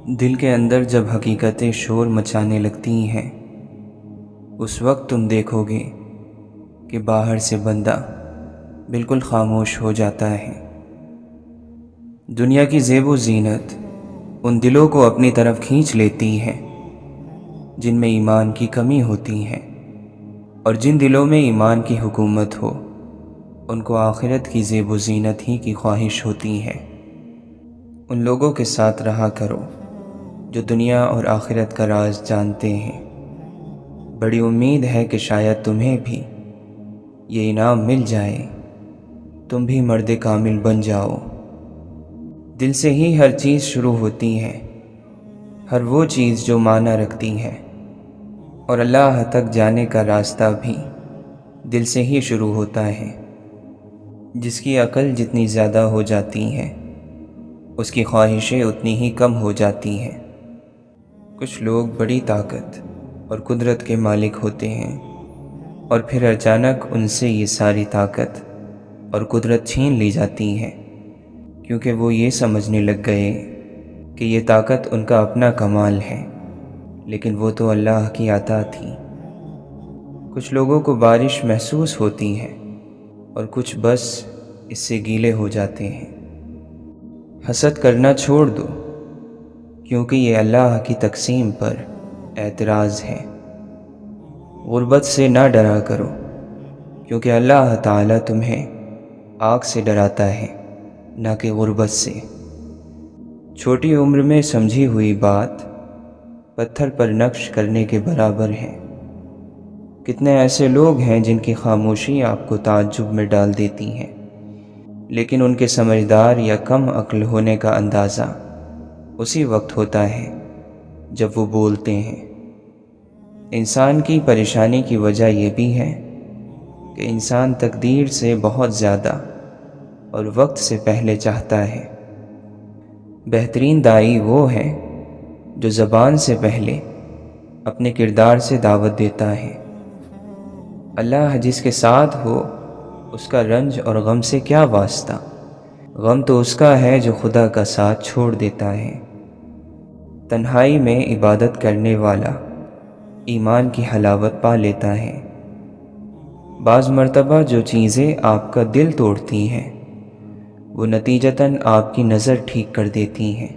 دل کے اندر جب حقیقتیں شور مچانے لگتی ہیں، اس وقت تم دیکھو گے کہ باہر سے بندہ بالکل خاموش ہو جاتا ہے۔ دنیا کی زیب و زینت ان دلوں کو اپنی طرف کھینچ لیتی ہیں جن میں ایمان کی کمی ہوتی ہے، اور جن دلوں میں ایمان کی حکومت ہو ان کو آخرت کی زیب و زینت ہی کی خواہش ہوتی ہے۔ ان لوگوں کے ساتھ رہا کرو جو دنیا اور آخرت کا راز جانتے ہیں۔ بڑی امید ہے کہ شاید تمہیں بھی یہ انعام مل جائے، تم بھی مرد کامل بن جاؤ۔ دل سے ہی ہر چیز شروع ہوتی ہے، ہر وہ چیز جو معنی رکھتی ہے، اور اللہ تک جانے کا راستہ بھی دل سے ہی شروع ہوتا ہے۔ جس کی عقل جتنی زیادہ ہو جاتی ہے، اس کی خواہشیں اتنی ہی کم ہو جاتی ہیں۔ کچھ لوگ بڑی طاقت اور قدرت کے مالک ہوتے ہیں، اور پھر اچانک ان سے یہ ساری طاقت اور قدرت چھین لی جاتی ہے، کیونکہ وہ یہ سمجھنے لگ گئے کہ یہ طاقت ان کا اپنا کمال ہے، لیکن وہ تو اللہ کی عطا تھی۔ کچھ لوگوں کو بارش محسوس ہوتی ہے اور کچھ بس اس سے گیلے ہو جاتے ہیں۔ حسد کرنا چھوڑ دو، کیونکہ یہ اللہ کی تقسیم پر اعتراض ہے۔ غربت سے نہ ڈرا کرو، کیونکہ اللہ تعالیٰ تمہیں آگ سے ڈراتا ہے، نہ کہ غربت سے۔ چھوٹی عمر میں سمجھی ہوئی بات پتھر پر نقش کرنے کے برابر ہے۔ کتنے ایسے لوگ ہیں جن کی خاموشی آپ کو تعجب میں ڈال دیتی ہے، لیکن ان کے سمجھدار یا کم عقل ہونے کا اندازہ اسی وقت ہوتا ہے جب وہ بولتے ہیں۔ انسان کی پریشانی کی وجہ یہ بھی ہے کہ انسان تقدیر سے بہت زیادہ اور وقت سے پہلے چاہتا ہے۔ بہترین داعی وہ ہے جو زبان سے پہلے اپنے کردار سے دعوت دیتا ہے۔ اللہ جس کے ساتھ ہو اس کا رنج اور غم سے کیا واسطہ؟ غم تو اس کا ہے جو خدا کا ساتھ چھوڑ دیتا ہے۔ تنہائی میں عبادت کرنے والا ایمان کی حلاوت پا لیتا ہے۔ بعض مرتبہ جو چیزیں آپ کا دل توڑتی ہیں، وہ نتیجتاً آپ کی نظر ٹھیک کر دیتی ہیں۔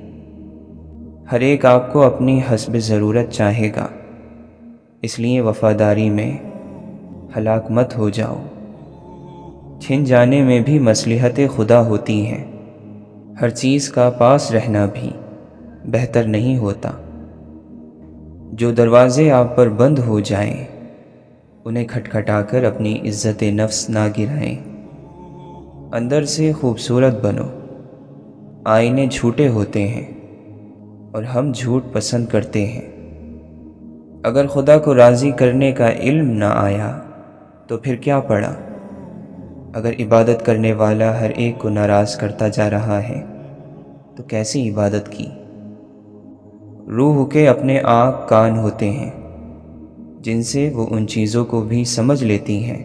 ہر ایک آپ کو اپنی حسب ضرورت چاہے گا، اس لیے وفاداری میں ہلاک مت ہو جاؤ۔ چھن جانے میں بھی مصلحت خدا ہوتی ہے۔ ہر چیز کا پاس رہنا بھی بہتر نہیں ہوتا۔ جو دروازے آپ پر بند ہو جائیں، انہیں کھٹکھٹا کر اپنی عزت نفس نہ گرائیں۔ اندر سے خوبصورت بنو۔ آئینے جھوٹے ہوتے ہیں اور ہم جھوٹ پسند کرتے ہیں۔ اگر خدا کو راضی کرنے کا علم نہ آیا تو پھر کیا پڑا؟ اگر عبادت کرنے والا ہر ایک کو ناراض کرتا جا رہا ہے تو کیسی عبادت کی؟ روح کے اپنے آنکھ کان ہوتے ہیں جن سے وہ ان چیزوں کو بھی سمجھ لیتی ہیں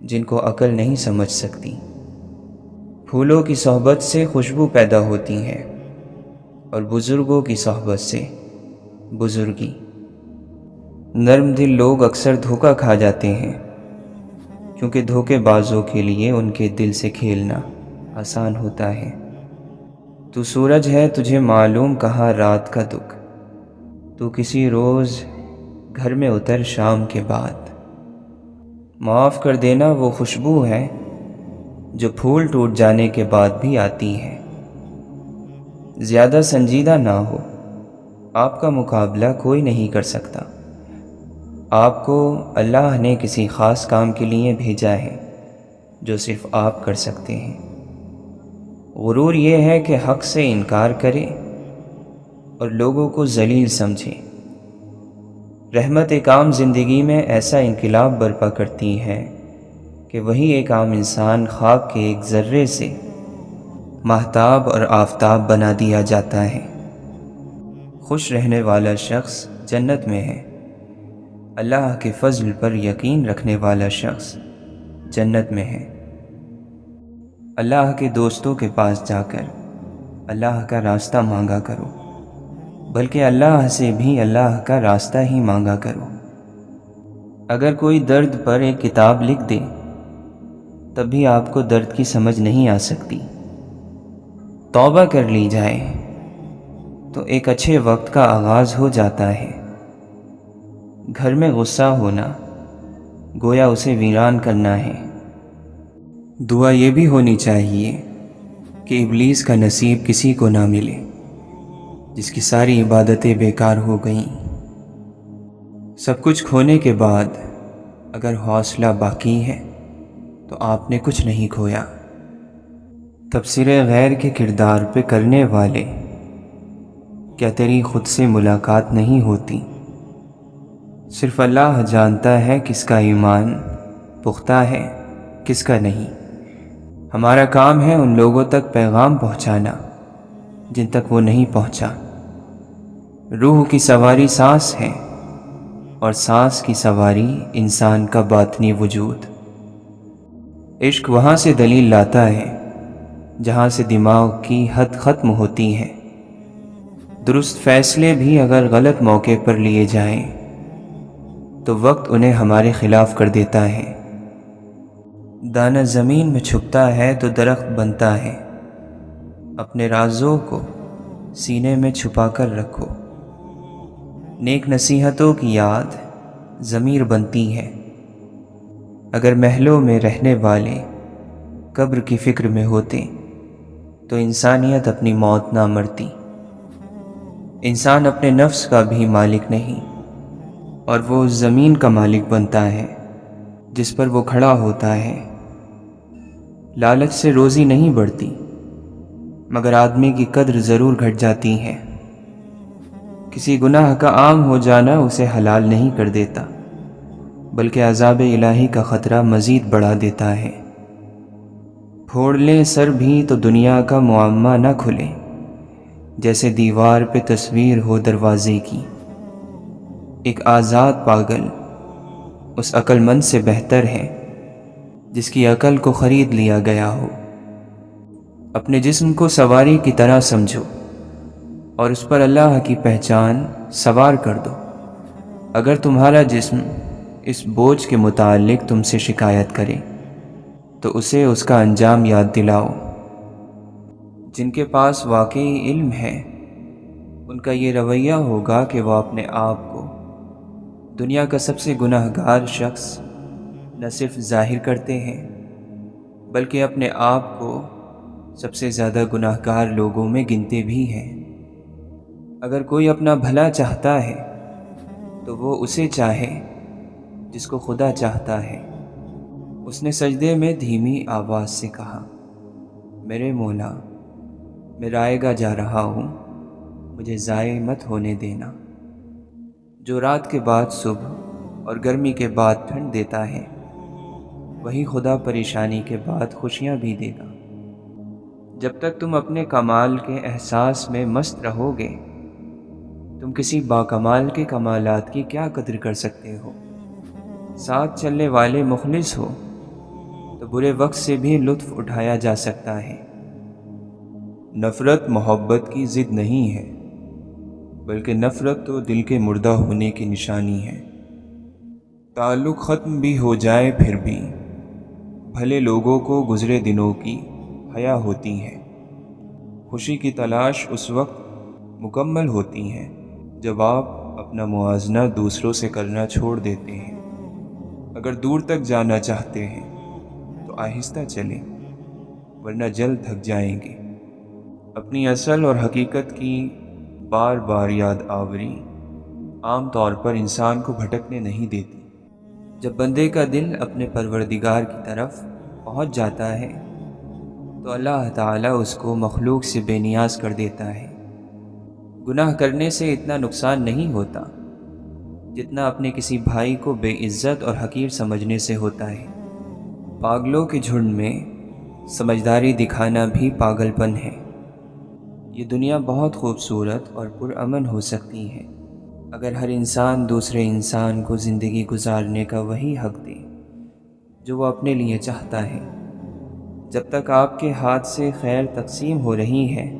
جن کو عقل نہیں سمجھ سکتی۔ پھولوں کی صحبت سے خوشبو پیدا ہوتی ہے اور بزرگوں کی صحبت سے بزرگی۔ نرم دل لوگ اکثر دھوکہ کھا جاتے ہیں، کیونکہ دھوکے بازوں کے لیے ان کے دل سے کھیلنا آسان ہوتا ہے۔ تو سورج ہے تجھے معلوم کہاں رات کا دکھ، تو کسی روز گھر میں اتر شام کے بعد۔ معاف کر دینا وہ خوشبو ہے جو پھول ٹوٹ جانے کے بعد بھی آتی ہے۔ زیادہ سنجیدہ نہ ہو، آپ کا مقابلہ کوئی نہیں کر سکتا۔ آپ کو اللہ نے کسی خاص کام کے لیے بھیجا ہے جو صرف آپ کر سکتے ہیں۔ غرور یہ ہے کہ حق سے انکار کرے اور لوگوں کو ذلیل سمجھے۔ رحمت ایک عام زندگی میں ایسا انقلاب برپا کرتی ہے کہ وہی ایک عام انسان خاک کے ایک ذرے سے ماہتاب اور آفتاب بنا دیا جاتا ہے۔ خوش رہنے والا شخص جنت میں ہے۔ اللہ کے فضل پر یقین رکھنے والا شخص جنت میں ہے۔ اللہ کے دوستوں کے پاس جا کر اللہ کا راستہ مانگا کرو۔ بلکہ اللہ سے بھی اللہ کا راستہ ہی مانگا کرو۔ اگر کوئی درد پر ایک کتاب لکھ دے تب بھی آپ کو درد کی سمجھ نہیں آ سکتی۔ توبہ کر لی جائے تو ایک اچھے وقت کا آغاز ہو جاتا ہے۔ گھر میں غصہ ہونا گویا اسے ویران کرنا ہے۔ دعا یہ بھی ہونی چاہیے کہ ابلیس کا نصیب کسی کو نہ ملے جس کی ساری عبادتیں بیکار ہو گئیں۔ سب کچھ کھونے کے بعد اگر حوصلہ باقی ہے تو آپ نے کچھ نہیں کھویا۔ تبصرے غیر کے کردار پہ کرنے والے، کیا تیری خود سے ملاقات نہیں ہوتی؟ صرف اللہ جانتا ہے کس کا ایمان پختہ ہے کس کا نہیں۔ ہمارا کام ہے ان لوگوں تک پیغام پہنچانا جن تک وہ نہیں پہنچا۔ روح کی سواری سانس ہے اور سانس کی سواری انسان کا باطنی وجود۔ عشق وہاں سے دلیل لاتا ہے جہاں سے دماغ کی حد ختم ہوتی ہے۔ درست فیصلے بھی اگر غلط موقع پر لیے جائیں تو وقت انہیں ہمارے خلاف کر دیتا ہے۔ دانہ زمین میں چھپتا ہے تو درخت بنتا ہے۔ اپنے رازوں کو سینے میں چھپا کر رکھو۔ نیک نصیحتوں کی یاد ضمیر بنتی ہے۔ اگر محلوں میں رہنے والے قبر کی فکر میں ہوتے تو انسانیت اپنی موت نہ مرتی۔ انسان اپنے نفس کا بھی مالک نہیں، اور وہ اس زمین کا مالک بنتا ہے جس پر وہ کھڑا ہوتا ہے۔ لالچ سے روزی نہیں بڑھتی، مگر آدمی کی قدر ضرور گھٹ جاتی ہے۔ کسی گناہ کا عام ہو جانا اسے حلال نہیں کر دیتا، بلکہ عذاب الہی کا خطرہ مزید بڑھا دیتا ہے۔ پھوڑ لیں سر بھی تو دنیا کا معمہ نہ کھلے، جیسے دیوار پہ تصویر ہو دروازے کی۔ ایک آزاد پاگل اس عقل مند سے بہتر ہے جس کی عقل کو خرید لیا گیا ہو۔ اپنے جسم کو سواری کی طرح سمجھو اور اس پر اللہ کی پہچان سوار کر دو۔ اگر تمہارا جسم اس بوجھ کے متعلق تم سے شکایت کرے تو اسے اس کا انجام یاد دلاؤ۔ جن کے پاس واقعی علم ہے ان کا یہ رویہ ہوگا کہ وہ اپنے آپ کو دنیا کا سب سے گناہ گار شخص نہ صرف ظاہر کرتے ہیں بلکہ اپنے آپ کو سب سے زیادہ گناہ گار لوگوں میں گنتے بھی ہیں۔ اگر کوئی اپنا بھلا چاہتا ہے تو وہ اسے چاہے جس کو خدا چاہتا ہے۔ اس نے سجدے میں دھیمی آواز سے کہا، میرے مولا، میں رائے گا جا رہا ہوں، مجھے ضائع مت ہونے دینا۔ جو رات کے بعد صبح اور گرمی کے بعد ٹھنڈ دیتا ہے وہی خدا پریشانی کے بعد خوشیاں بھی دے گا۔ جب تک تم اپنے کمال کے احساس میں مست رہو گے تم کسی باکمال کے کمالات کی کیا قدر کر سکتے ہو؟ ساتھ چلنے والے مخلص ہو تو برے وقت سے بھی لطف اٹھایا جا سکتا ہے۔ نفرت محبت کی ضد نہیں ہے، بلکہ نفرت تو دل کے مردہ ہونے کی نشانی ہے۔ تعلق ختم بھی ہو جائے پھر بھی بھلے لوگوں کو گزرے دنوں کی حیا ہوتی ہے۔ خوشی کی تلاش اس وقت مکمل ہوتی ہے جب آپ اپنا موازنہ دوسروں سے کرنا چھوڑ دیتے ہیں۔ اگر دور تک جانا چاہتے ہیں تو آہستہ چلیں، ورنہ جلد تھک جائیں گے۔ اپنی اصل اور حقیقت کی بار بار یاد آوری عام طور پر انسان کو بھٹکنے نہیں دیتی۔ جب بندے کا دل اپنے پروردگار کی طرف پہنچ جاتا ہے تو اللہ تعالیٰ اس کو مخلوق سے بے نیاز کر دیتا ہے۔ گناہ کرنے سے اتنا نقصان نہیں ہوتا جتنا اپنے کسی بھائی کو بے عزت اور حقیر سمجھنے سے ہوتا ہے۔ پاگلوں کے جھنڈ میں سمجھداری دکھانا بھی پاگل پن ہے۔ یہ دنیا بہت خوبصورت اور پرامن ہو سکتی ہے اگر ہر انسان دوسرے انسان کو زندگی گزارنے کا وہی حق دے جو وہ اپنے لیے چاہتا ہے۔ جب تک آپ کے ہاتھ سے خیر تقسیم ہو رہی ہے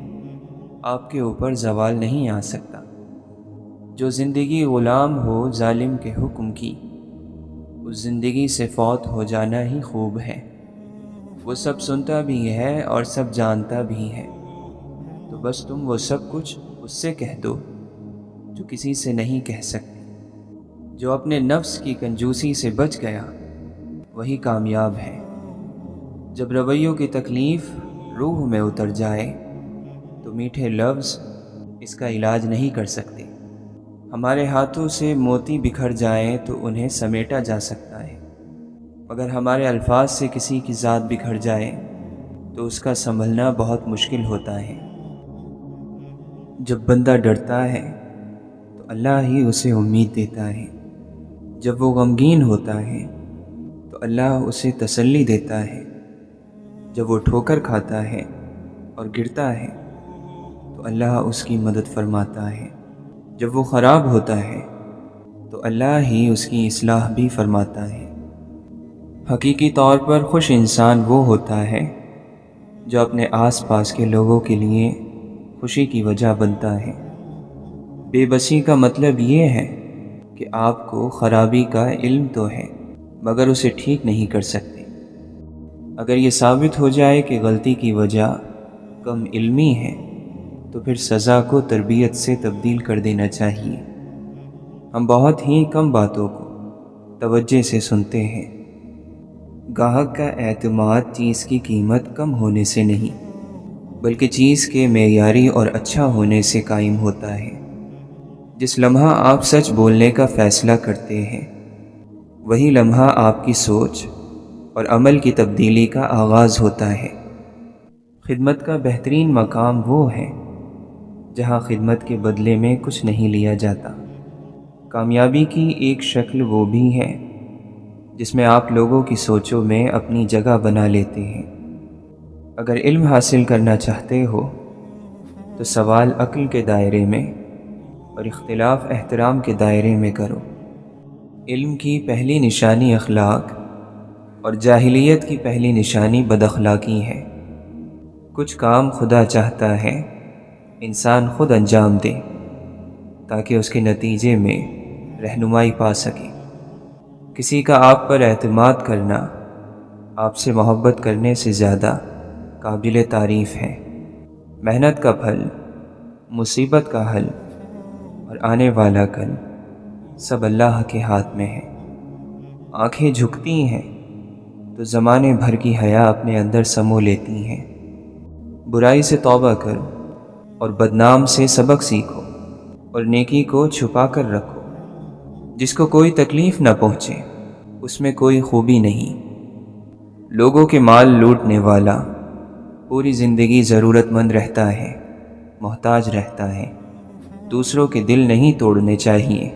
آپ کے اوپر زوال نہیں آ سکتا۔ جو زندگی غلام ہو ظالم کے حکم کی، اس زندگی سے فوت ہو جانا ہی خوب ہے۔ وہ سب سنتا بھی ہے اور سب جانتا بھی ہے، تو بس تم وہ سب کچھ اس سے کہہ دو جو کسی سے نہیں کہہ سکتے۔ جو اپنے نفس کی کنجوسی سے بچ گیا وہی کامیاب ہے۔ جب رویوں کی تکلیف روح میں اتر جائے تو میٹھے لفظ اس کا علاج نہیں کر سکتے۔ ہمارے ہاتھوں سے موتی بکھر جائیں تو انہیں سمیٹا جا سکتا ہے، مگر ہمارے الفاظ سے کسی کی ذات بکھر جائے تو اس کا سنبھلنا بہت مشکل ہوتا ہے۔ جب بندہ ڈرتا ہے تو اللہ ہی اسے امید دیتا ہے، جب وہ غمگین ہوتا ہے تو اللہ اسے تسلی دیتا ہے، جب وہ ٹھوکر کھاتا ہے اور گرتا ہے تو اللہ اس کی مدد فرماتا ہے، جب وہ خراب ہوتا ہے تو اللہ ہی اس کی اصلاح بھی فرماتا ہے۔ حقیقی طور پر خوش انسان وہ ہوتا ہے جو اپنے آس پاس کے لوگوں کے لیے خوشی کی وجہ بنتا ہے۔ بے بسی کا مطلب یہ ہے کہ آپ کو خرابی کا علم تو ہے مگر اسے ٹھیک نہیں کر سکتے۔ اگر یہ ثابت ہو جائے کہ غلطی کی وجہ کم علمی ہے تو پھر سزا کو تربیت سے تبدیل کر دینا چاہیے۔ ہم بہت ہی کم باتوں کو توجہ سے سنتے ہیں۔ گاہک کا اعتماد چیز کی قیمت کم ہونے سے نہیں بلکہ چیز کے معیاری اور اچھا ہونے سے قائم ہوتا ہے۔ جس لمحہ آپ سچ بولنے کا فیصلہ کرتے ہیں وہی لمحہ آپ کی سوچ اور عمل کی تبدیلی کا آغاز ہوتا ہے۔ خدمت کا بہترین مقام وہ ہے جہاں خدمت کے بدلے میں کچھ نہیں لیا جاتا۔ کامیابی کی ایک شکل وہ بھی ہے جس میں آپ لوگوں کی سوچوں میں اپنی جگہ بنا لیتے ہیں۔ اگر علم حاصل کرنا چاہتے ہو تو سوال عقل کے دائرے میں اور اختلاف احترام کے دائرے میں کرو۔ علم کی پہلی نشانی اخلاق اور جاہلیت کی پہلی نشانی بد اخلاقی ہے۔ کچھ کام خدا چاہتا ہے انسان خود انجام دے تاکہ اس کے نتیجے میں رہنمائی پا سکے۔ کسی کا آپ پر اعتماد کرنا آپ سے محبت کرنے سے زیادہ قابل تعریف ہے۔ محنت کا پھل، مصیبت کا حل اور آنے والا کل سب اللہ کے ہاتھ میں ہے۔ آنکھیں جھکتی ہیں تو زمانے بھر کی حیا اپنے اندر سمو لیتی ہیں۔ برائی سے توبہ کرو اور بدنام سے سبق سیکھو اور نیکی کو چھپا کر رکھو۔ جس کو کوئی تکلیف نہ پہنچے اس میں کوئی خوبی نہیں۔ لوگوں کے مال لوٹنے والا پوری زندگی ضرورت مند رہتا ہے، محتاج رہتا ہے۔ دوسروں کے دل نہیں توڑنے چاہیے،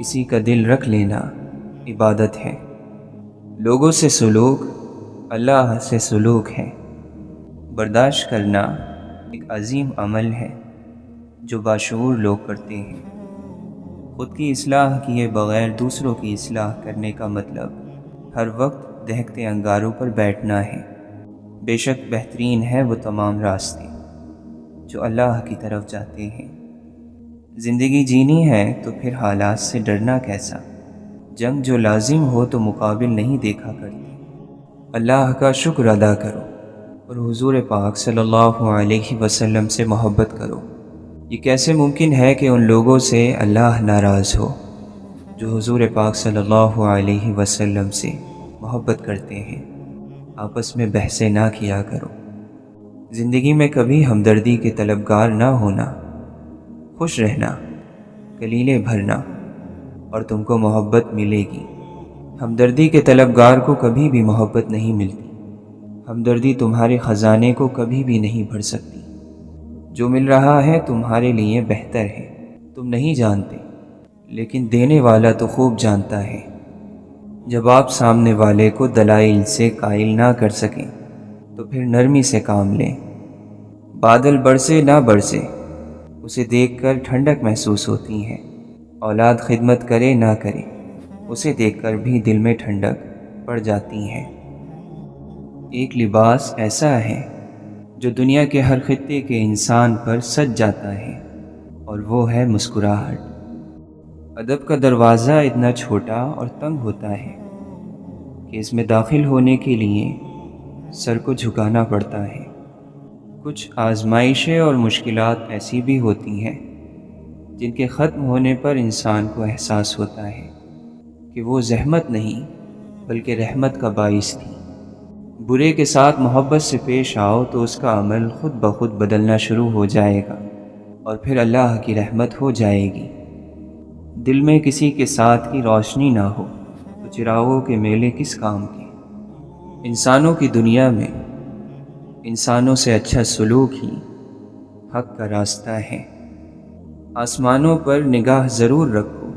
کسی کا دل رکھ لینا عبادت ہے۔ لوگوں سے سلوک اللہ سے سلوک ہے۔ برداشت کرنا ایک عظیم عمل ہے جو باشعور لوگ کرتے ہیں۔ خود کی اصلاح کیے بغیر دوسروں کی اصلاح کرنے کا مطلب ہر وقت دہکتے انگاروں پر بیٹھنا ہے۔ بے شک بہترین ہے وہ تمام راستے جو اللہ کی طرف جاتے ہیں۔ زندگی جینی ہے تو پھر حالات سے ڈرنا کیسا؟ جنگ جو لازم ہو تو مقابل نہیں دیکھا کرتی۔ اللہ کا شکر ادا کرو اور حضور پاک صلی اللہ علیہ وسلم سے محبت کرو۔ یہ کیسے ممکن ہے کہ ان لوگوں سے اللہ ناراض ہو جو حضور پاک صلی اللہ علیہ وسلم سے محبت کرتے ہیں؟ آپس میں بحثیں نہ کیا کرو۔ زندگی میں کبھی ہمدردی کے طلبگار نہ ہونا، خوش رہنا، کلیلے بھرنا اور تم کو محبت ملے گی۔ ہمدردی کے طلبگار کو کبھی بھی محبت نہیں ملتی۔ ہمدردی تمہارے خزانے کو کبھی بھی نہیں بھر سکتی۔ جو مل رہا ہے تمہارے لیے بہتر ہے، تم نہیں جانتے، لیکن دینے والا تو خوب جانتا ہے۔ جب آپ سامنے والے کو دلائل سے قائل نہ کر سکیں تو پھر نرمی سے کام لیں۔ بادل برسے نہ برسے اسے دیکھ کر ٹھنڈک محسوس ہوتی ہے۔ اولاد خدمت کرے نہ کرے اسے دیکھ کر بھی دل میں ٹھنڈک پڑ جاتی ہے۔ ایک لباس ایسا ہے جو دنیا کے ہر خطے کے انسان پر سج جاتا ہے اور وہ ہے مسکراہٹ۔ ادب کا دروازہ اتنا چھوٹا اور تنگ ہوتا ہے کہ اس میں داخل ہونے کے لیے سر کو جھکانا پڑتا ہے۔ کچھ آزمائشیں اور مشکلات ایسی بھی ہوتی ہیں جن کے ختم ہونے پر انسان کو احساس ہوتا ہے کہ وہ زحمت نہیں بلکہ رحمت کا باعث تھی۔ برے کے ساتھ محبت سے پیش آؤ تو اس کا عمل خود بخود بدلنا شروع ہو جائے گا اور پھر اللہ کی رحمت ہو جائے گی۔ دل میں کسی کے ساتھ کی روشنی نہ ہو تو چراغوں کے میلے کس کام کے۔ انسانوں کی دنیا میں انسانوں سے اچھا سلوک ہی حق کا راستہ ہے۔ آسمانوں پر نگاہ ضرور رکھو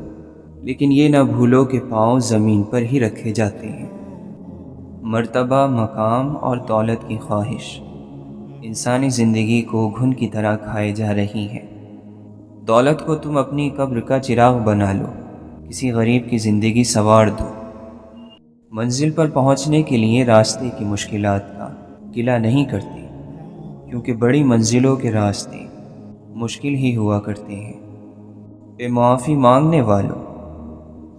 لیکن یہ نہ بھولو کہ پاؤں زمین پر ہی رکھے جاتے ہیں۔ مرتبہ، مقام اور دولت کی خواہش انسانی زندگی کو گھن کی طرح کھائے جا رہی ہے۔ دولت کو تم اپنی قبر کا چراغ بنا لو، کسی غریب کی زندگی سنوار دو۔ منزل پر پہنچنے کے لیے راستے کی مشکلات کا گلہ نہیں کرتے، کیونکہ بڑی منزلوں کے راستے مشکل ہی ہوا کرتے ہیں۔ اے معافی مانگنے والوں،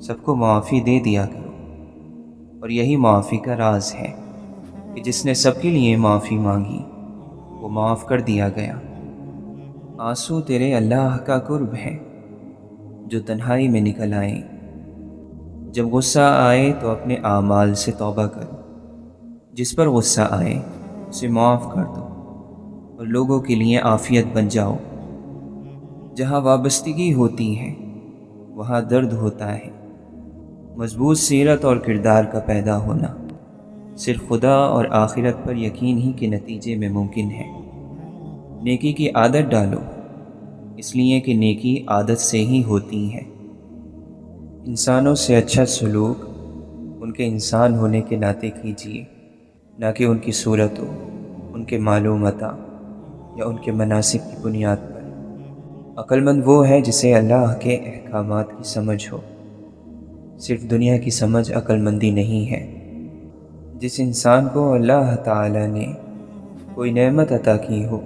سب کو معافی دے دیا کرو، اور یہی معافی کا راز ہے کہ جس نے سب کے لیے معافی مانگی وہ معاف کر دیا گیا۔ آنسو تیرے اللہ کا قرب ہے جو تنہائی میں نکل آئے۔ جب غصہ آئے تو اپنے اعمال سے توبہ کرو، جس پر غصہ آئے اسے معاف کر دو اور لوگوں کے لیے عافیت بن جاؤ۔ جہاں وابستگی ہوتی ہے وہاں درد ہوتا ہے۔ مضبوط سیرت اور کردار کا پیدا ہونا صرف خدا اور آخرت پر یقین ہی کے نتیجے میں ممکن ہے۔ نیکی کی عادت ڈالو، اس لیے کہ نیکی عادت سے ہی ہوتی ہے۔ انسانوں سے اچھا سلوک ان کے انسان ہونے کے ناطے کیجیے، نہ کہ ان کی صورتوں، ان کے مال و متاع یا ان کے مناسب کی بنیاد پر۔ عقل مند وہ ہے جسے اللہ کے احکامات کی سمجھ ہو، صرف دنیا کی سمجھ عقل مندی نہیں ہے۔ جس انسان کو اللہ تعالی نے کوئی نعمت عطا کی ہو،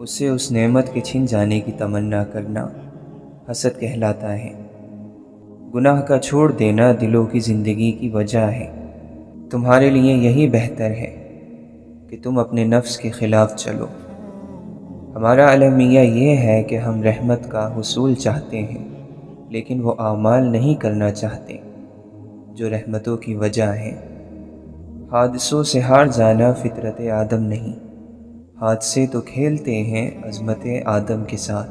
اس سے اس نعمت کے چھن جانے کی تمنا کرنا حسد کہلاتا ہے۔ گناہ کا چھوڑ دینا دلوں کی زندگی کی وجہ ہے۔ تمہارے لیے یہی بہتر ہے کہ تم اپنے نفس کے خلاف چلو۔ ہمارا المیہ یہ ہے کہ ہم رحمت کا حصول چاہتے ہیں لیکن وہ اعمال نہیں کرنا چاہتے جو رحمتوں کی وجہ ہے۔ حادثوں سے ہار جانا فطرت آدم نہیں، حادثے تو کھیلتے ہیں عظمت آدم کے ساتھ۔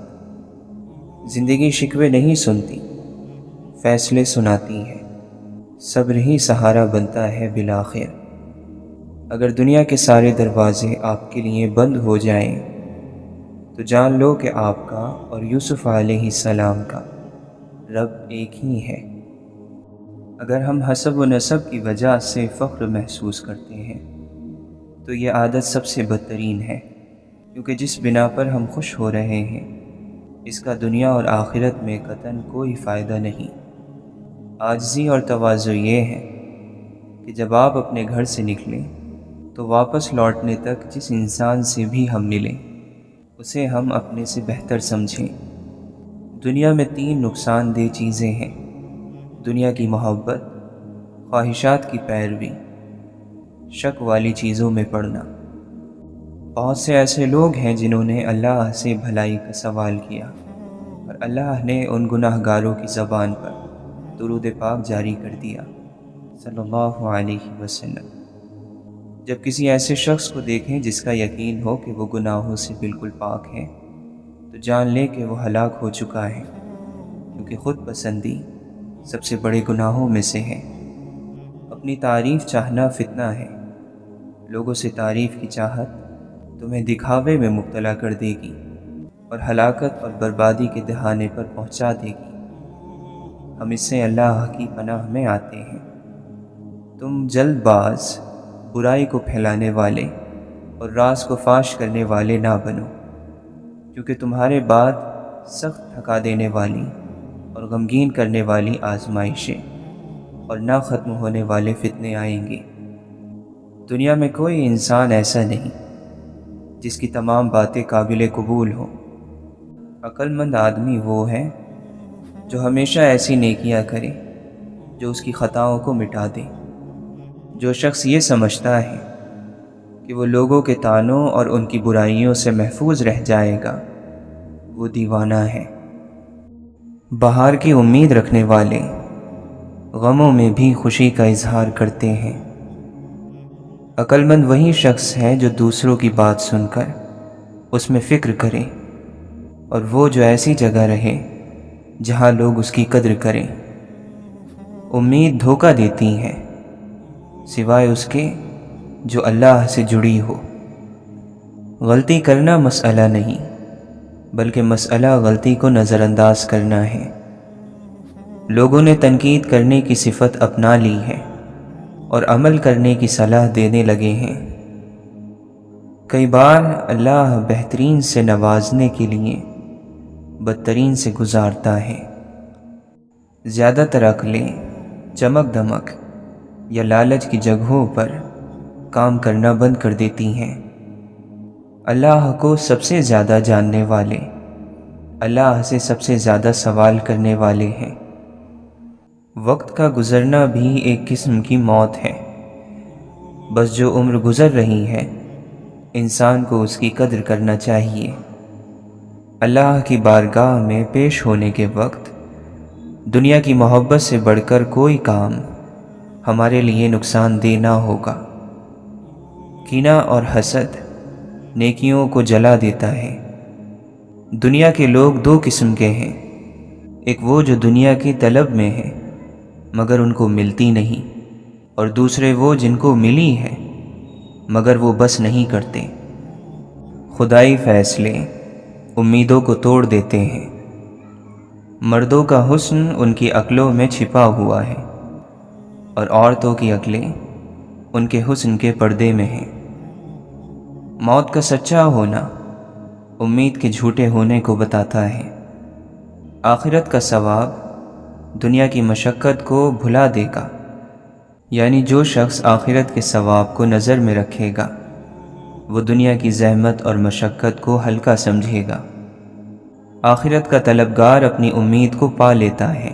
زندگی شکوے نہیں سنتی، فیصلے سناتی ہے۔ صبر ہی سہارا بنتا ہے بالآخر۔ اگر دنیا کے سارے دروازے آپ کے لیے بند ہو جائیں تو جان لو کہ آپ کا اور یوسف علیہ السلام کا رب ایک ہی ہے۔ اگر ہم حسب و نسب کی وجہ سے فخر محسوس کرتے ہیں تو یہ عادت سب سے بدترین ہے، کیونکہ جس بنا پر ہم خوش ہو رہے ہیں اس کا دنیا اور آخرت میں قطعاً کوئی فائدہ نہیں۔ عاجزی اور تواضع یہ ہے کہ جب آپ اپنے گھر سے نکلیں تو واپس لوٹنے تک جس انسان سے بھی ہم ملیں اسے ہم اپنے سے بہتر سمجھیں۔ دنیا میں 3 نقصان دہ چیزیں ہیں: دنیا کی محبت، خواہشات کی پیروی، شک والی چیزوں میں پڑنا۔ بہت سے ایسے لوگ ہیں جنہوں نے اللہ سے بھلائی کا سوال کیا اور اللہ نے ان گناہ گاروں کی زبان پر درود پاک جاری کر دیا صلی اللہ علیہ وسلم۔ جب کسی ایسے شخص کو دیکھیں جس کا یقین ہو کہ وہ گناہوں سے بالکل پاک ہے تو جان لے کہ وہ ہلاک ہو چکا ہے، کیونکہ خود پسندی سب سے بڑے گناہوں میں سے ہے۔ اپنی تعریف چاہنا فتنہ ہے۔ لوگوں سے تعریف کی چاہت تمہیں دکھاوے میں مبتلا کر دے گی اور ہلاکت اور بربادی کے دہانے پر پہنچا دے گی۔ ہم اس سے اللہ کی پناہ میں آتے ہیں۔ تم جلد باز، برائی کو پھیلانے والے اور راز کو فاش کرنے والے نہ بنو، کیونکہ تمہارے بعد سخت تھکا دینے والی اور غمگین کرنے والی آزمائشیں اور نہ ختم ہونے والے فتنے آئیں گے۔ دنیا میں کوئی انسان ایسا نہیں جس کی تمام باتیں قابل قبول ہوں۔ عقل مند آدمی وہ ہے جو ہمیشہ ایسی نیکیاں کرے جو اس کی خطاؤں کو مٹا دے۔ جو شخص یہ سمجھتا ہے کہ وہ لوگوں کے طعنوں اور ان کی برائیوں سے محفوظ رہ جائے گا، وہ دیوانہ ہے۔ بہار کی امید رکھنے والے غموں میں بھی خوشی کا اظہار کرتے ہیں۔ عقل مند وہی شخص ہے جو دوسروں کی بات سن کر اس میں فکر کرے، اور وہ جو ایسی جگہ رہے جہاں لوگ اس کی قدر کریں۔ امید دھوکہ دیتی ہے سوائے اس کے جو اللہ سے جڑی ہو۔ غلطی کرنا مسئلہ نہیں، بلکہ مسئلہ غلطی کو نظر انداز کرنا ہے۔ لوگوں نے تنقید کرنے کی صفت اپنا لی ہے اور عمل کرنے کی صلاح دینے لگے ہیں۔ کئی بار اللہ بہترین سے نوازنے کے لیے بدترین سے گزارتا ہے۔ زیادہ تر عقلیں چمک دمک یا لالچ کی جگہوں پر کام کرنا بند کر دیتی ہیں۔ اللہ کو سب سے زیادہ جاننے والے اللہ سے سب سے زیادہ سوال کرنے والے ہیں۔ وقت کا گزرنا بھی ایک قسم کی موت ہے۔ بس جو عمر گزر رہی ہے انسان کو اس کی قدر کرنا چاہیے۔ اللہ کی بارگاہ میں پیش ہونے کے وقت دنیا کی محبت سے بڑھ کر کوئی کام ہمارے لیے نقصان دہ نہ ہوگا۔ کینہ اور حسد نیکیوں کو جلا دیتا ہے۔ دنیا کے لوگ دو قسم کے ہیں، ایک وہ جو دنیا کی طلب میں ہیں مگر ان کو ملتی نہیں، اور دوسرے وہ جن کو ملی ہے مگر وہ بس نہیں کرتے۔ خدائی فیصلے امیدوں کو توڑ دیتے ہیں۔ مردوں کا حسن ان کی عقلوں میں چھپا ہوا ہے، اور عورتوں کی عقلیں ان کے حسن کے پردے میں ہیں۔ موت کا سچا ہونا امید کے جھوٹے ہونے کو بتاتا ہے۔ آخرت کا ثواب دنیا کی مشقت کو بھلا دے گا، یعنی جو شخص آخرت کے ثواب کو نظر میں رکھے گا وہ دنیا کی زحمت اور مشقت کو ہلکا سمجھے گا۔ آخرت کا طلبگار اپنی امید کو پا لیتا ہے،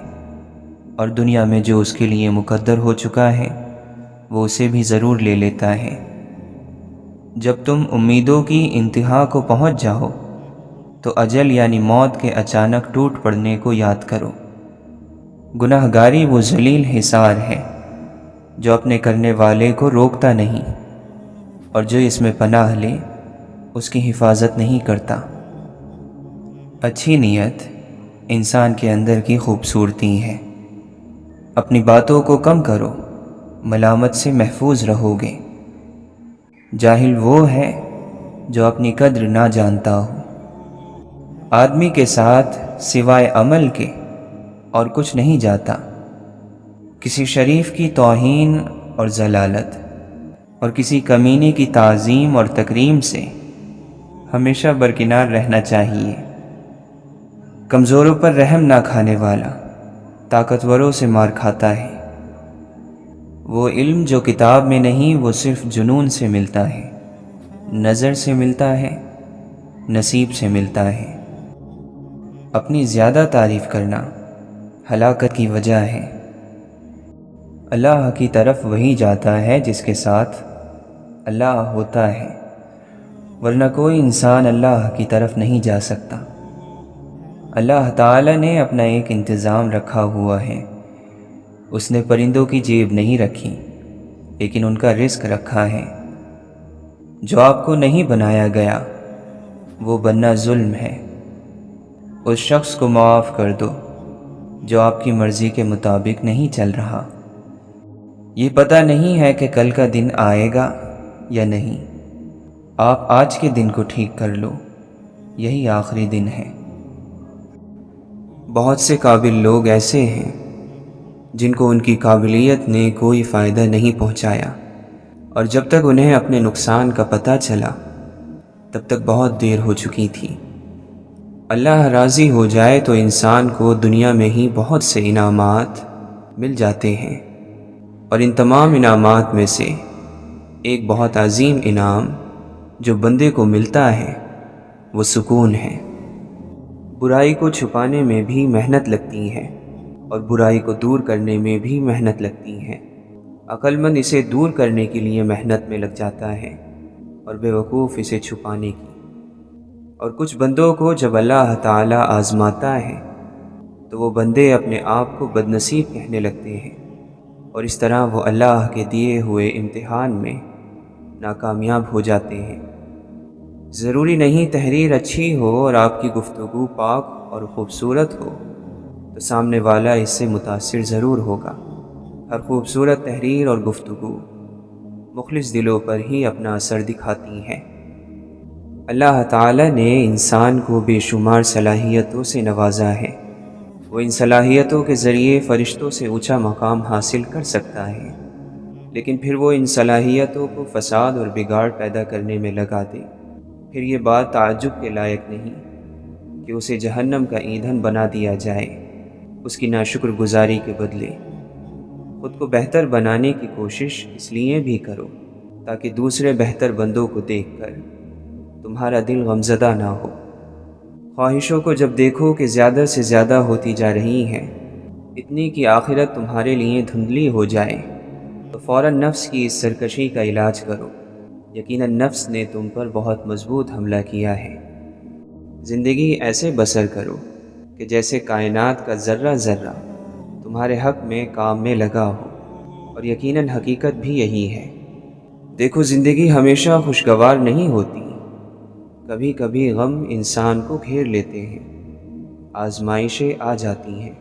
اور دنیا میں جو اس کے لیے مقدر ہو چکا ہے وہ اسے بھی ضرور لے لیتا ہے۔ جب تم امیدوں کی انتہا کو پہنچ جاؤ تو اجل یعنی موت کے اچانک ٹوٹ پڑنے کو یاد کرو۔ گناہ گاری وہ ذلیل حصار ہے جو اپنے کرنے والے کو روکتا نہیں، اور جو اس میں پناہ لے اس کی حفاظت نہیں کرتا۔ اچھی نیت انسان کے اندر کی خوبصورتی ہے۔ اپنی باتوں کو کم کرو، ملامت سے محفوظ رہو گے۔ جاہل وہ ہے جو اپنی قدر نہ جانتا ہو۔ آدمی کے ساتھ سوائے عمل کے اور کچھ نہیں جاتا۔ کسی شریف کی توہین اور ذلالت اور کسی کمینے کی تعظیم اور تکریم سے ہمیشہ برکنار رہنا چاہیے۔ کمزوروں پر رحم نہ کھانے والا طاقتوروں سے مار کھاتا ہے۔ وہ علم جو کتاب میں نہیں وہ صرف جنون سے ملتا ہے، نظر سے ملتا ہے، نصیب سے ملتا ہے۔ اپنی زیادہ تعریف کرنا ہلاکت کی وجہ ہے۔ اللہ کی طرف وہی جاتا ہے جس کے ساتھ اللہ ہوتا ہے، ورنہ کوئی انسان اللہ کی طرف نہیں جا سکتا۔ اللہ تعالی نے اپنا ایک انتظام رکھا ہوا ہے۔ اس نے پرندوں کی جیب نہیں رکھی، لیکن ان کا رزق رکھا ہے۔ جو آپ کو نہیں بنایا گیا وہ بننا ظلم ہے۔ اس شخص کو معاف کر دو جو آپ کی مرضی کے مطابق نہیں چل رہا۔ یہ پتہ نہیں ہے کہ کل کا دن آئے گا یا نہیں۔ آپ آج کے دن کو ٹھیک کر لو، یہی آخری دن ہے۔ بہت سے قابل لوگ ایسے ہیں جن کو ان کی قابلیت نے کوئی فائدہ نہیں پہنچایا، اور جب تک انہیں اپنے نقصان کا پتہ چلا تب تک بہت دیر ہو چکی تھی۔ اللہ راضی ہو جائے تو انسان کو دنیا میں ہی بہت سے انعامات مل جاتے ہیں، اور ان تمام انعامات میں سے ایک بہت عظیم انعام جو بندے کو ملتا ہے وہ سکون ہے۔ برائی کو چھپانے میں بھی محنت لگتی ہے اور برائی کو دور کرنے میں بھی محنت لگتی ہے۔ عقل مند اسے دور کرنے کے لیے محنت میں لگ جاتا ہے اور بیوقوف اسے چھپانے کی۔ اور کچھ بندوں کو جب اللہ تعالیٰ آزماتا ہے تو وہ بندے اپنے آپ کو بد نصیب کہنے لگتے ہیں، اور اس طرح وہ اللہ کے دیے ہوئے امتحان میں ناکامیاب ہو جاتے ہیں۔ ضروری نہیں تحریر اچھی ہو اور آپ کی گفتگو پاک اور خوبصورت ہو تو سامنے والا اس سے متاثر ضرور ہوگا۔ ہر خوبصورت تحریر اور گفتگو مخلص دلوں پر ہی اپنا اثر دکھاتی ہے۔ اللہ تعالیٰ نے انسان کو بے شمار صلاحیتوں سے نوازا ہے۔ وہ ان صلاحیتوں کے ذریعے فرشتوں سے اونچا مقام حاصل کر سکتا ہے، لیکن پھر وہ ان صلاحیتوں کو فساد اور بگاڑ پیدا کرنے میں لگا دے۔ پھر یہ بات تعجب کے لائق نہیں کہ اسے جہنم کا ایندھن بنا دیا جائے۔ اس کی ناشکر گزاری کے بدلے خود کو بہتر بنانے کی کوشش اس لیے بھی کرو تاکہ دوسرے بہتر بندوں کو دیکھ کر تمہارا دل غمزدہ نہ ہو۔ خواہشوں کو جب دیکھو کہ زیادہ سے زیادہ ہوتی جا رہی ہیں، اتنی کہ آخرت تمہارے لیے دھندلی ہو جائے، تو فوراً نفس کی اس سرکشی کا علاج کرو۔ یقیناً نفس نے تم پر بہت مضبوط حملہ کیا ہے۔ زندگی ایسے بسر کرو کہ جیسے کائنات کا ذرہ ذرہ تمہارے حق میں کام میں لگا ہو، اور یقیناً حقیقت بھی یہی ہے۔ دیکھو زندگی ہمیشہ خوشگوار نہیں ہوتی، کبھی کبھی غم انسان کو گھیر لیتے ہیں، آزمائشیں آ جاتی ہیں،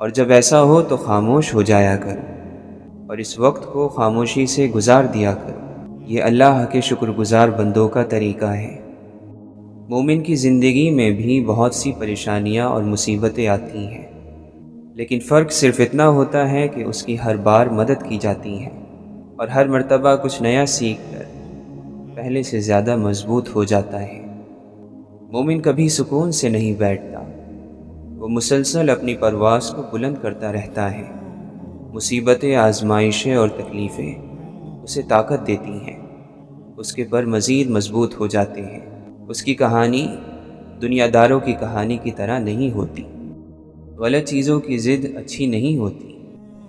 اور جب ایسا ہو تو خاموش ہو جایا کرو اور اس وقت کو خاموشی سے گزار دیا کرو۔ یہ اللہ کے شکر گزار بندوں کا طریقہ ہے۔ مومن کی زندگی میں بھی بہت سی پریشانیاں اور مصیبتیں آتی ہیں، لیکن فرق صرف اتنا ہوتا ہے کہ اس کی ہر بار مدد کی جاتی ہے اور ہر مرتبہ کچھ نیا سیکھ کر پہلے سے زیادہ مضبوط ہو جاتا ہے۔ مومن کبھی سکون سے نہیں بیٹھتا، وہ مسلسل اپنی پرواز کو بلند کرتا رہتا ہے۔ مصیبتیں، آزمائشیں اور تکلیفیں اسے طاقت دیتی ہیں، اس کے پر مزید مضبوط ہو جاتے ہیں۔ اس کی کہانی دنیا داروں کی کہانی کی طرح نہیں ہوتی۔ غلط چیزوں کی ضد اچھی نہیں ہوتی،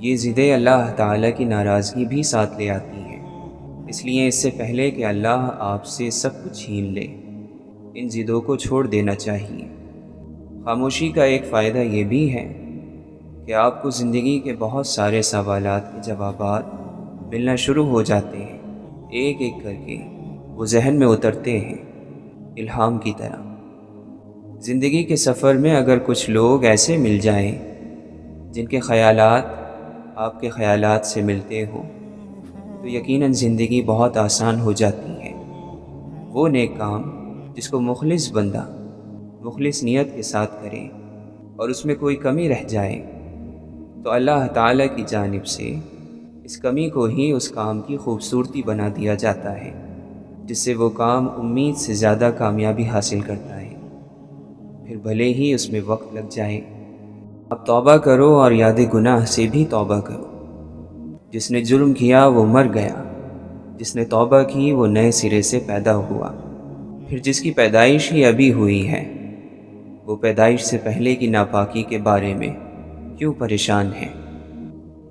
یہ ضدیں اللہ تعالیٰ کی ناراضگی بھی ساتھ لے آتی ہیں۔ اس لیے اس سے پہلے کہ اللہ آپ سے سب کچھ چھین لے، ان ضدوں کو چھوڑ دینا چاہیے۔ خاموشی کا ایک فائدہ یہ بھی ہے کہ آپ کو زندگی کے بہت سارے سوالات کے جوابات ملنا شروع ہو جاتے ہیں، ایک ایک کر کے وہ ذہن میں اترتے ہیں، الہام کی طرح۔ زندگی کے سفر میں اگر کچھ لوگ ایسے مل جائیں جن کے خیالات آپ کے خیالات سے ملتے ہوں تو یقیناً زندگی بہت آسان ہو جاتی ہے۔ وہ نیک کام جس کو مخلص بندہ مخلص نیت کے ساتھ کرے اور اس میں کوئی کمی رہ جائے تو اللہ تعالیٰ کی جانب سے اس کمی کو ہی اس کام کی خوبصورتی بنا دیا جاتا ہے، جس سے وہ کام امید سے زیادہ کامیابی حاصل کرتا ہے، پھر بھلے ہی اس میں وقت لگ جائے۔ اب توبہ کرو اور یاد گناہ سے بھی توبہ کرو۔ جس نے جرم کیا وہ مر گیا، جس نے توبہ کی وہ نئے سرے سے پیدا ہوا۔ پھر جس کی پیدائش ہی ابھی ہوئی ہے وہ پیدائش سے پہلے کی ناپاکی کے بارے میں کیوں پریشان ہے؟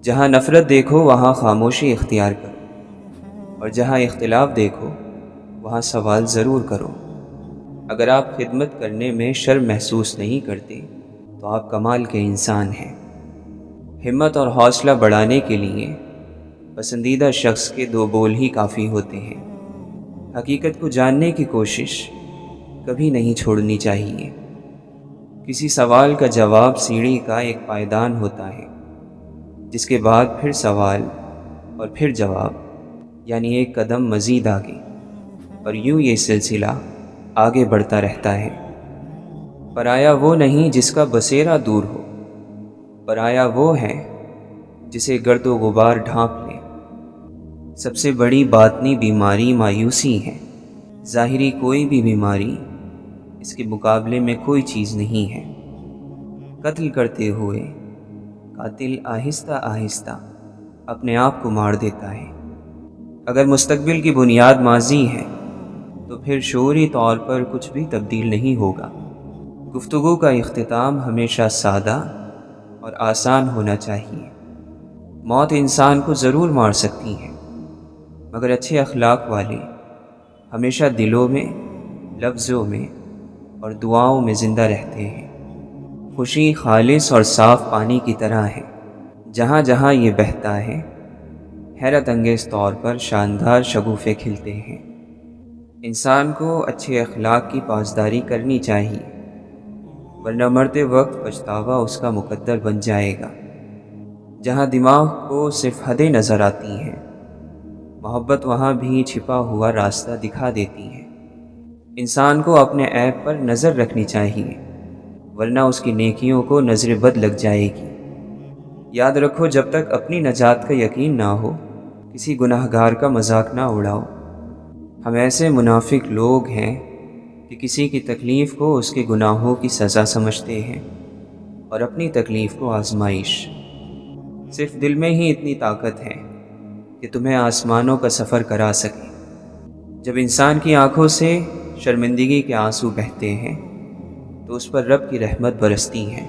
جہاں نفرت دیکھو وہاں خاموشی اختیار کرو، اور جہاں اختلاف دیکھو وہاں سوال ضرور کرو۔ اگر آپ خدمت کرنے میں شرم محسوس نہیں کرتے تو آپ کمال کے انسان ہیں۔ ہمت اور حوصلہ بڑھانے کے لیے پسندیدہ شخص کے 2 بول ہی کافی ہوتے ہیں۔ حقیقت کو جاننے کی کوشش کبھی نہیں چھوڑنی چاہیے۔ کسی سوال کا جواب سیڑھی کا ایک پائدان ہوتا ہے، جس کے بعد پھر سوال اور پھر جواب، یعنی ایک قدم مزید آگے، اور یوں یہ سلسلہ آگے بڑھتا رہتا ہے۔ پرایا وہ نہیں جس کا بسیرا دور ہو، پرایا وہ ہے جسے گرد و غبار ڈھانپ لے۔ سب سے بڑی باطنی بیماری مایوسی ہے۔ ظاہری کوئی بھی بیماری اس کے مقابلے میں کوئی چیز نہیں ہے۔ قتل کرتے ہوئے قاتل آہستہ آہستہ اپنے آپ کو مار دیتا ہے۔ اگر مستقبل کی بنیاد ماضی ہے تو پھر شعوری طور پر کچھ بھی تبدیل نہیں ہوگا۔ گفتگو کا اختتام ہمیشہ سادہ اور آسان ہونا چاہیے۔ موت انسان کو ضرور مار سکتی ہے، مگر اچھے اخلاق والے ہمیشہ دلوں میں، لفظوں میں اور دعاؤں میں زندہ رہتے ہیں۔ خوشی خالص اور صاف پانی کی طرح ہے، جہاں جہاں یہ بہتا ہے حیرت انگیز طور پر شاندار شگوفے کھلتے ہیں۔ انسان کو اچھے اخلاق کی پاسداری کرنی چاہیے، ورنہ مرتے وقت پچھتاوا اس کا مقدر بن جائے گا۔ جہاں دماغ کو صرف حدیں نظر آتی ہیں، محبت وہاں بھی چھپا ہوا راستہ دکھا دیتی ہے۔ انسان کو اپنے عیب پر نظر رکھنی چاہیے، ورنہ اس کی نیکیوں کو نظر بد لگ جائے گی۔ یاد رکھو، جب تک اپنی نجات کا یقین نہ ہو، کسی گناہ گار کا مذاق نہ اڑاؤ۔ ہم ایسے منافق لوگ ہیں کہ کسی کی تکلیف کو اس کے گناہوں کی سزا سمجھتے ہیں اور اپنی تکلیف کو آزمائش۔ صرف دل میں ہی اتنی طاقت ہے کہ تمہیں آسمانوں کا سفر کرا سکے۔ جب انسان کی آنکھوں سے شرمندگی کے آنسو بہتے ہیں تو اس پر رب کی رحمت برستی ہے۔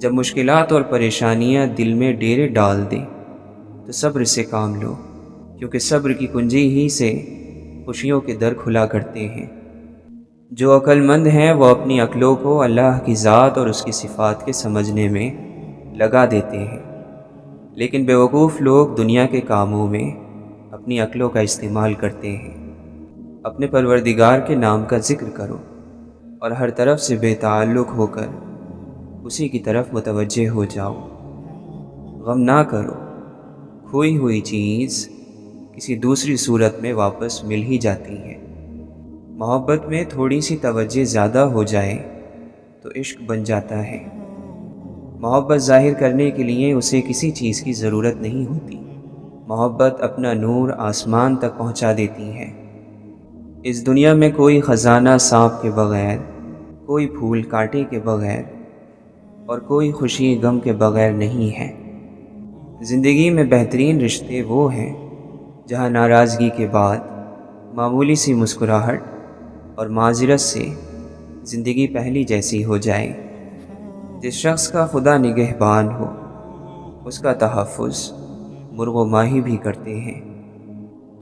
جب مشکلات اور پریشانیاں دل میں ڈیرے ڈال دیں تو صبر سے کام لو، کیونکہ صبر کی کنجی ہی سے خوشیوں کے در کھلا کرتے ہیں۔ جو عقل مند ہیں وہ اپنی عقلوں کو اللہ کی ذات اور اس کی صفات کے سمجھنے میں لگا دیتے ہیں، لیکن بیوقوف لوگ دنیا کے کاموں میں اپنی عقلوں کا استعمال کرتے ہیں۔ اپنے پروردگار کے نام کا ذکر کرو اور ہر طرف سے بے تعلق ہو کر اسی کی طرف متوجہ ہو جاؤ۔ غم نہ کرو، کھوئی ہوئی چیز کسی دوسری صورت میں واپس مل ہی جاتی ہے۔ محبت میں تھوڑی سی توجہ زیادہ ہو جائے تو عشق بن جاتا ہے۔ محبت ظاہر کرنے کے لیے اسے کسی چیز کی ضرورت نہیں ہوتی۔ محبت اپنا نور آسمان تک پہنچا دیتی ہے۔ اس دنیا میں کوئی خزانہ سانپ کے بغیر، کوئی پھول کانٹے کے بغیر اور کوئی خوشی غم کے بغیر نہیں ہے۔ زندگی میں بہترین رشتے وہ ہیں جہاں ناراضگی کے بعد معمولی سی مسکراہٹ اور معذرت سے زندگی پہلی جیسی ہو جائے۔ جس شخص کا خدا نگہبان ہو، اس کا تحفظ مرغ و ماہی بھی کرتے ہیں۔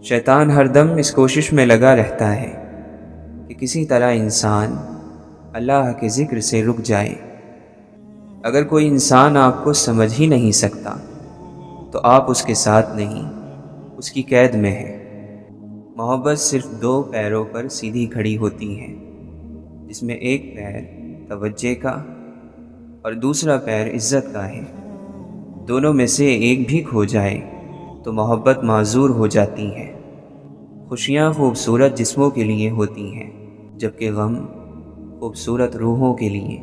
شیطان ہر دم اس کوشش میں لگا رہتا ہے کہ کسی طرح انسان اللہ کے ذکر سے رک جائے۔ اگر کوئی انسان آپ کو سمجھ ہی نہیں سکتا تو آپ اس کے ساتھ نہیں، اس کی قید میں ہیں۔ محبت صرف دو پیروں پر سیدھی کھڑی ہوتی ہے، جس میں ایک پیر توجہ کا اور دوسرا پیر عزت کا ہے۔ دونوں میں سے ایک بھی کھو جائے تو محبت معذور ہو جاتی ہے۔ خوشیاں خوبصورت جسموں کے لیے ہوتی ہیں، جبکہ غم خوبصورت روحوں کے لیے۔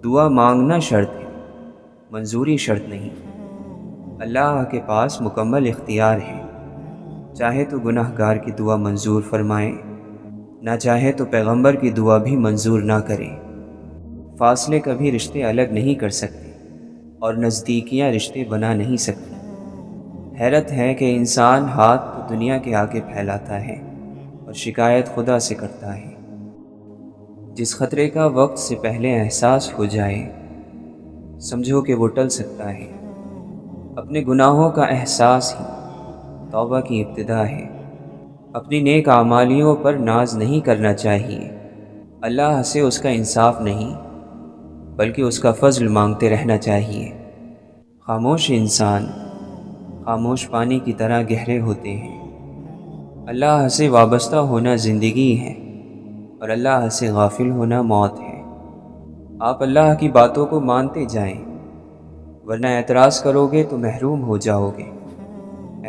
دعا مانگنا شرط ہے، منظوری شرط نہیں۔ اللہ کے پاس مکمل اختیار ہے، چاہے تو گناہ گار کی دعا منظور فرمائے، نہ چاہے تو پیغمبر کی دعا بھی منظور نہ کرے۔ فاصلے کبھی رشتے الگ نہیں کر سکتے اور نزدیکیاں رشتے بنا نہیں سکتی۔ حیرت ہے کہ انسان ہاتھ تو دنیا کے آگے پھیلاتا ہے اور شکایت خدا سے کرتا ہے۔ جس خطرے کا وقت سے پہلے احساس ہو جائے، سمجھو کہ وہ ٹل سکتا ہے۔ اپنے گناہوں کا احساس ہی توبہ کی ابتدا ہے۔ اپنی نیک اعمالیوں پر ناز نہیں کرنا چاہیے۔ اللہ سے اس کا انصاف نہیں، بلکہ اس کا فضل مانگتے رہنا چاہیے۔ خاموش انسان خاموش پانی کی طرح گہرے ہوتے ہیں۔ اللہ سے وابستہ ہونا زندگی ہے اور اللہ سے غافل ہونا موت ہے۔ آپ اللہ کی باتوں کو مانتے جائیں، ورنہ اعتراض کرو گے تو محروم ہو جاؤ گے۔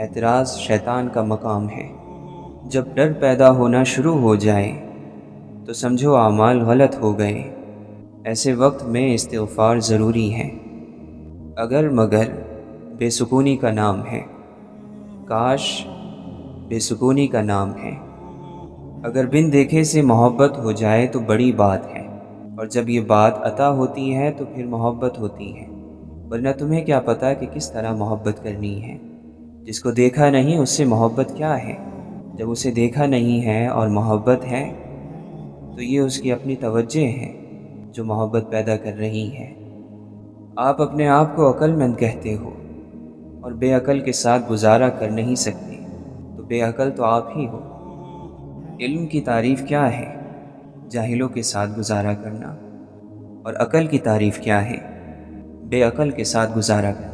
اعتراض شیطان کا مقام ہے۔ جب ڈر پیدا ہونا شروع ہو جائے تو سمجھو اعمال غلط ہو گئے۔ ایسے وقت میں استغفار ضروری ہے۔ اگر مگر بے سکونی کا نام ہے، کاش بے سکونی کا نام ہے۔ اگر بن دیکھے سے محبت ہو جائے تو بڑی بات ہے، اور جب یہ بات عطا ہوتی ہے تو پھر محبت ہوتی ہے، ورنہ تمہیں کیا پتہ کہ کس طرح محبت کرنی ہے۔ جس کو دیکھا نہیں اس سے محبت کیا ہے؟ جب اسے دیکھا نہیں ہے اور محبت ہے تو یہ اس کی اپنی توجہ ہیں جو محبت پیدا کر رہی ہیں۔ آپ اپنے آپ کو عقل مند کہتے ہو اور بے عقل کے ساتھ گزارا کر نہیں سکتے، تو بے عقل تو آپ ہی ہو۔ علم کی تعریف کیا ہے؟ جاہلوں کے ساتھ گزارا کرنا۔ اور عقل کی تعریف کیا ہے؟ بے عقل کے ساتھ گزارا کرنا۔